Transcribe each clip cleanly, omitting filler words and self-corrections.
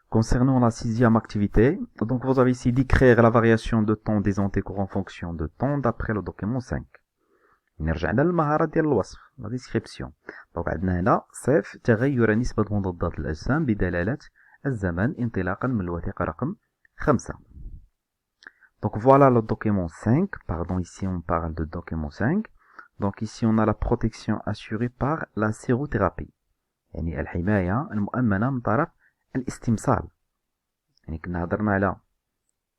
Concernant la sixième activité, donc vous avez ici décrire la variation de temps des anticorps en fonction de temps d'après le document 5. نرجع للمهارة ديال الوصف la description. دونك عندنا هنا صف تغير نسبة مضادات الأجسام بدلالة الزمن انطلاقا من الوثيقة رقم 5. Donc voilà le document 5, pardon, ici on parle de document 5. Donc ici on a la protection assurée par la sérothérapie. يعني الحماية المؤمنة من طرف الاستمصال. يعني كنا هضرنا على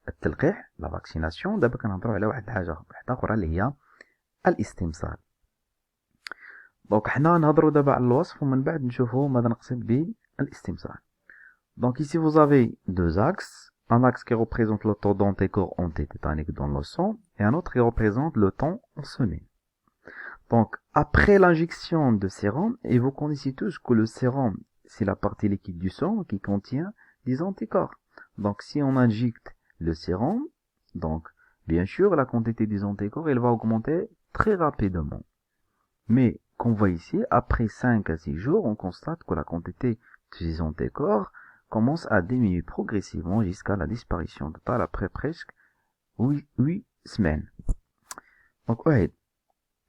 التلقيح لا فاكسيناسيون، دابا كنهضروا على واحد الحاجة واحدة أخرى اللي هي الاستمصال. دونك حنا نهضروا دابا على الوصف ومن بعد نشوفوا ماذا نقصد بالاستمصال. Donc ici vous avez deux axes. Un axe qui représente le taux d'anticorps antitétaniques dans le sang et un autre qui représente le temps en semaine. Donc après l'injection de sérum, et vous connaissez tous que le sérum c'est la partie liquide du sang qui contient des anticorps. Donc si on injecte le sérum, donc bien sûr la quantité des anticorps elle va augmenter très rapidement. Mais qu'on voit ici, après 5 à 6 jours, on constate que la quantité de ces anticorps commence à diminuer progressivement jusqu'à la disparition totale après presque 8 semaines. Donc واحد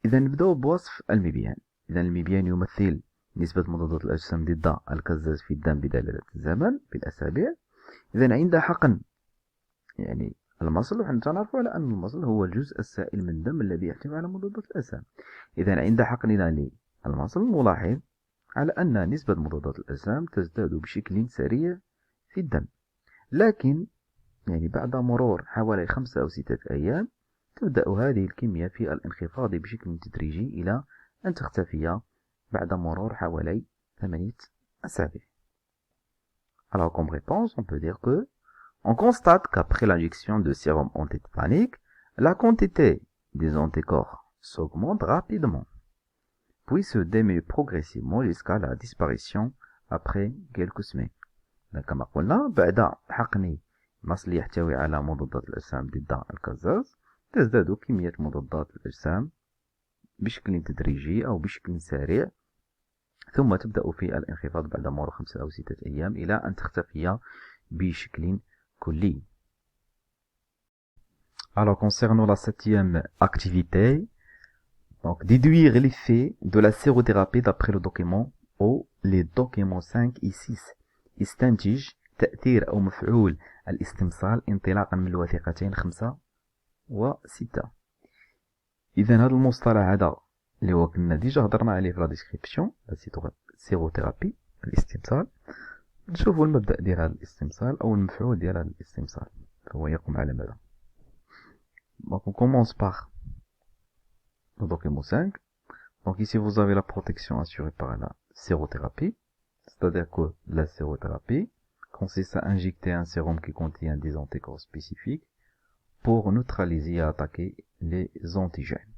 إذا نبدأ بوصف المبيان. إذا المبيان يمثل نسبة مضادات الأجسام ضد الكزاز في الدم بدلالة الزمن بالأسابيع. إذا عند حقن يعني المصل، وحنا نعرفوا على أن المصل هو الجزء السائل من الدم الذي يحتوي على مضادات الأجسام. إذا عند حقننا للمصل نلاحظ على أن نسبة مضادات الأجسام تزداد بشكل سريع في الدم، لكن يعني بعد مرور حوالي 5 أو 6 أيام تبدأ هذه الكمية في الانخفاض بشكل تدريجي إلى أن تختفي بعد مرور حوالي 8 أسابيع. Alors comme réponse, on peut dire que on constate qu'après l'injection de sérum antitétanique, la quantité des anticorps s'augmente rapidement, puis se diminue progressivement jusqu'à la disparition après quelques semaines. كما قلنا بعد حقن مصل يحتوي على مضادات الأجسام ضد الكزاز تزداد كمية مضادات الأجسام بشكل تدريجي أو بشكل سريع، ثم تبدأ في الانخفاض بعد مرور 5 أو 6 أيام إلى أن تختفي بشكل كلي. Alors concernant la septième activité, donc déduire l'effet de la sérothérapie d'après le document ou les documents 5 et 6. استنتج تأثير أو مفعول الاستمصال انطلاقا من الوثيقتين 5 و 6. إذا هذا المصطلح هذا اللي هو كنا ديجا هضرنا عليه في لا ديسكريبسيون، السيروثيرابي الاستمصال. نشوفوا المبدأ ديال هذا الاستمصال أو المفعول ديال هذا الاستمصال فهو يقوم على ماذا. Donc on commence par le document 5. Donc ici vous avez la protection assurée par la sérothérapie. C'est-à-dire que la sérothérapie consiste à injecter un sérum qui contient des anticorps spécifiques pour neutraliser et attaquer les antigènes.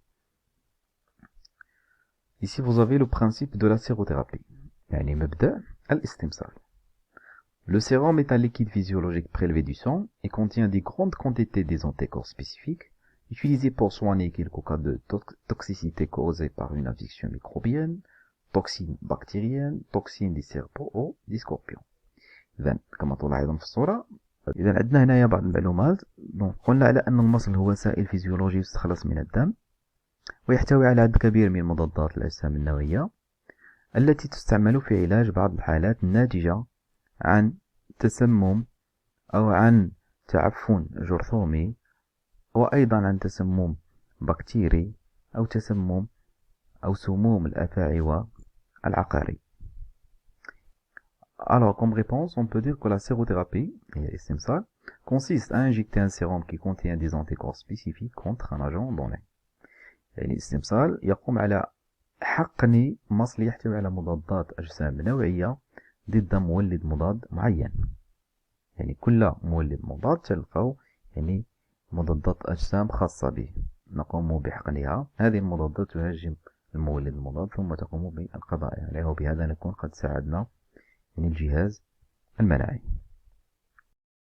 Ici vous avez le principe de la sérothérapie. يعني مبدأ الاستمصال. Le sérum est un liquide physiologique prélevé du sang et contient des grandes quantités des anticorps spécifiques utilisés pour soigner quelques cas de toxicité causée par une infection microbienne, toxines bactériennes, toxines des serpents ou des scorpions. إذا كما تلاحظون في الصورة، إذا عندنا هنايا بعض المعلومات. قلنا على أن المصل هو سائل فيزيولوجي يستخلص من الدم ويحتوي على عدد كبير من مضادات الأجسام النووية التي تستعمل في علاج بعض الحالات الناتجة عن تسمم أو عن تعفن جرثومي، وأيضا عن تسمم بكتيري أو تسمم أو سموم الأفاعي والعقاري. Alors, comme réponse, on peut dire que la sérothérapie, l'istimsal, consiste à injecter un sérum qui contient des anticorps spécifiques contre un agent donné. الإستمصال يقوم على حقن مصل يحتوي على مضادات أجسام نوعية ضد مولد مضاد معين. يعني كل مولد مضاد تلقاو يعني مضادات أجسام خاصة به، نقوم بحقنها. هذه المضادات تهاجم المولد المضاد ثم تقوم بالقضاء عليه، وبهذا نكون قد ساعدنا يعني الجهاز المناعي.